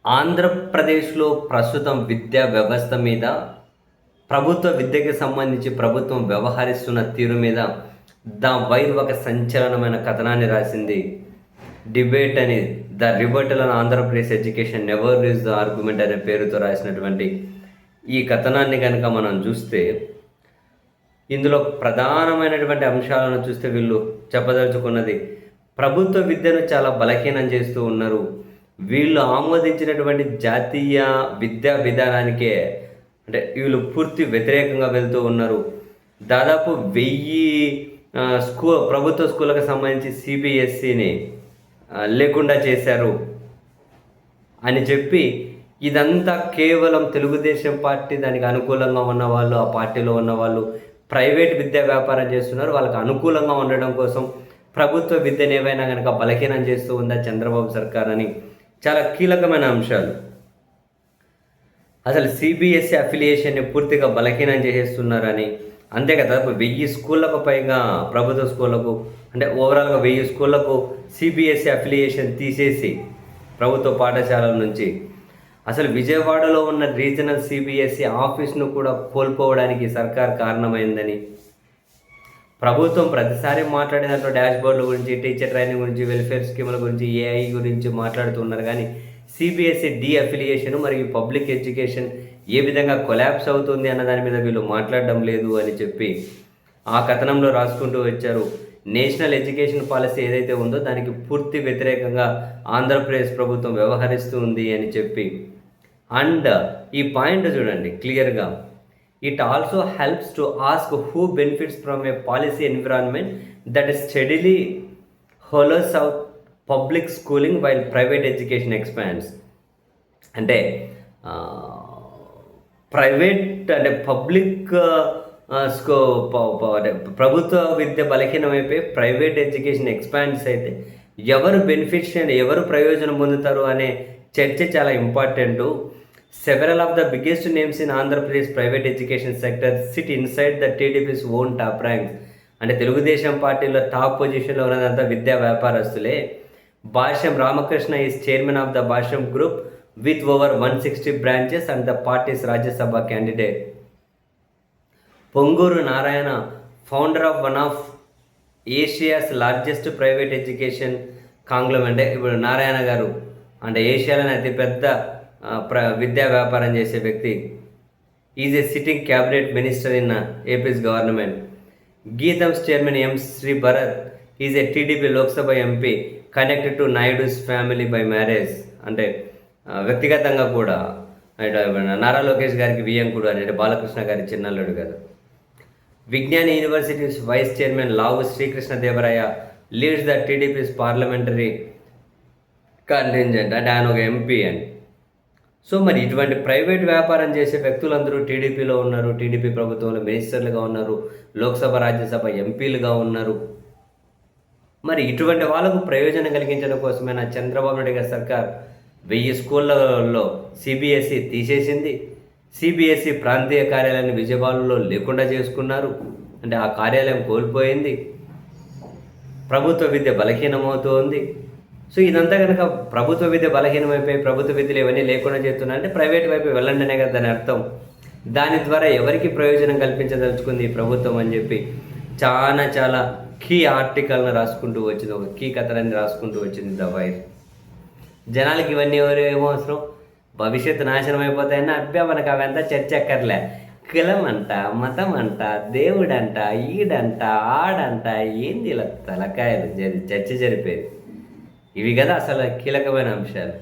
ఆంధ్రప్రదేశ్‌లో ప్రస్తుతం విద్యా వ్యవస్థ మీద, ప్రభుత్వ విద్యకి సంబంధించి ప్రభుత్వం వ్యవహరిస్తున్న తీరు మీద ద వైర్ ఒక సంచలనమైన కథనాన్ని రాసింది. డిబేట్ అని the rebuttal on Andhra Pradesh education never lose the argument అనే పేరుతో రాసినటువంటి ఈ కథనాన్ని కనుక మనం చూస్తే, ఇందులో ప్రధానమైనటువంటి అంశాలను చూస్తే వీళ్ళు చెప్పదలుచుకున్నది ప్రభుత్వ విద్యను చాలా బలహీనం చేస్తూ ఉన్నారు. వీళ్ళు ఆమోదించినటువంటి జాతీయ విద్యా విధానానికే అంటే వీళ్ళు పూర్తి వ్యతిరేకంగా వెళ్తూ ఉన్నారు. దాదాపు 1000 ప్రభుత్వ స్కూళ్ళకు సంబంధించి సిబిఎస్ఈని లేకుండా చేశారు అని చెప్పి, ఇదంతా కేవలం తెలుగుదేశం పార్టీ దానికి అనుకూలంగా ఉన్నవాళ్ళు, ఆ పార్టీలో ఉన్నవాళ్ళు ప్రైవేట్ విద్యా వ్యాపారం చేస్తున్నారు. వాళ్ళకి అనుకూలంగా ఉండడం కోసం ప్రభుత్వ విద్యను ఏవైనా కనుక బలహీనం చేస్తూ ఉందా చంద్రబాబు సర్కార్ అని చాలా కీలకమైన అంశాలు. అసలు సిబిఎస్ఈ అఫిలియేషన్ని పూర్తిగా బలహీనం చేసేస్తున్నారని, అంతేకాదు దాదాపు 1000 స్కూళ్ళకు పైగా ప్రభుత్వ స్కూళ్ళకు అంటే ఓవరాల్గా 1000 స్కూళ్ళకు సిబిఎస్ఈ అఫిలియేషన్ తీసేసి ప్రభుత్వ పాఠశాలల నుంచి అసలు విజయవాడలో ఉన్న రీజనల్ సిబిఎస్ఈ ఆఫీస్ను కూడా కోల్పోవడానికి సర్కార్ కారణమైందని, ప్రభుత్వం ప్రతిసారి మాట్లాడే దాంట్లో డాష్బోర్డుల గురించి, టీచర్ ట్రైనింగ్ గురించి, వెల్ఫేర్ స్కీముల గురించి, ఏఐ గురించి మాట్లాడుతున్నారు. కానీ సిబిఎస్ఈ డీఅఫిలియేషన్ మరియు పబ్లిక్ ఎడ్యుకేషన్ ఏ విధంగా కొలాప్స్ అవుతుంది అన్న దాని మీద వీళ్ళు మాట్లాడడం లేదు అని చెప్పి ఆ కథనంలో రాసుకుంటూ వచ్చారు. నేషనల్ ఎడ్యుకేషన్ పాలసీ ఏదైతే ఉందో దానికి పూర్తి వ్యతిరేకంగా ఆంధ్రప్రదేశ్ ప్రభుత్వం వ్యవహరిస్తూ ఉంది అని చెప్పి, అండ్ ఈ పాయింట్ చూడండి క్లియర్గా, it also helps to ask who benefits from a policy environment that steadily hollows out public schooling while private education expands. అంటే ప్రైవేట్ అంటే పబ్లిక్ ప్రభుత్వ విద్య బలహీనమైపోయి ప్రైవేట్ ఎడ్యుకేషన్ ఎక్స్పాండ్స్ అయితే ఎవరు బెనిఫిషియర్, ఎవరు ప్రయోజనం పొందుతారు అనే చర్చ చాలా important. Several of the biggest names in Andhra Pradesh private education sector sit inside the TDP's own top ranks. అంటే తెలుగుదేశం పార్టీలో టాప్ పొజిషన్లో ఉన్నదంతా విద్యా వ్యాపారస్తులే. భాష్యం Ramakrishna is chairman of the Bhashyam group with over 160 branches and the party's Rajya Sabha candidate. Ponguru Narayana founder of one of Asia's largest private education conglomerate. అంటే ఇప్పుడు నారాయణ గారు అంటే ఏషియాలోనే అతిపెద్ద విద్యా వ్యాపారం చేసే వ్యక్తి. Is a sitting cabinet minister in AP's government. GITAM's chairman M Sri Bharat is a TDP Lok Sabha MP connected to Naidu's family by marriage. అంటే వ్యక్తిగతంగా కూడా నారా లోకేష్ గారికి వియ్యంకుడు అంటే బాలకృష్ణ గారి చిన్నల్లుడు కదా. Vignan university's vice chairman Lavu Srikrishnadevaraya leads the TDP's parliamentary contingent. అంటే ఆయన ఒక ఎంపీ అని. సో మరి ఇటువంటి ప్రైవేట్ వ్యాపారం చేసే వ్యక్తులందరూ టీడీపీలో ఉన్నారు, టీడీపీ ప్రభుత్వంలో మినిస్టర్లుగా ఉన్నారు, లోక్సభ రాజ్యసభ ఎంపీలుగా ఉన్నారు. మరి ఇటువంటి వాళ్ళకు ప్రయోజనం కలిగించడం కోసమే నా చంద్రబాబు నాయుడు గారి సర్కార్ 1000 స్కూళ్ళలో సిబిఎస్ఈ తీసేసింది. సిబిఎస్ఈ ప్రాంతీయ కార్యాలయాన్ని విజయవాడలో లేకుండా చేసుకున్నారు. అంటే ఆ కార్యాలయం కోల్పోయింది. ప్రభుత్వ విద్య బలహీనమవుతోంది. సో ఇదంతా కనుక ప్రభుత్వ విద్య బలహీనమైపోయి ప్రభుత్వ విద్యలు ఇవన్నీ లేకుండా చేస్తున్నా అంటే ప్రైవేట్ వైపు వెళ్ళండి అనే కదా దాని అర్థం. దాని ద్వారా ఎవరికి ప్రయోజనం కల్పించదలుచుకుంది ఈ ప్రభుత్వం అని చెప్పి చాలా కీ ఆర్టికల్ని రాసుకుంటూ వచ్చింది, ఒక కీ కథనాన్ని రాసుకుంటూ వచ్చింది ద వైర్. జనాలకి ఇవన్నీ ఏమో అవసరం, భవిష్యత్తు నాశనం అయిపోతాయన్న అభ్యా మనకు అవంతా చర్చ ఎక్కర్లే. కులం అంట, మతం అంట, దేవుడంట, ఈడంట, ఆడంట, ఏంది ఇలా తలకాయలు చర్చ జరిపేది. ఇవి కదా అసలు కీలకమైన అంశాలు.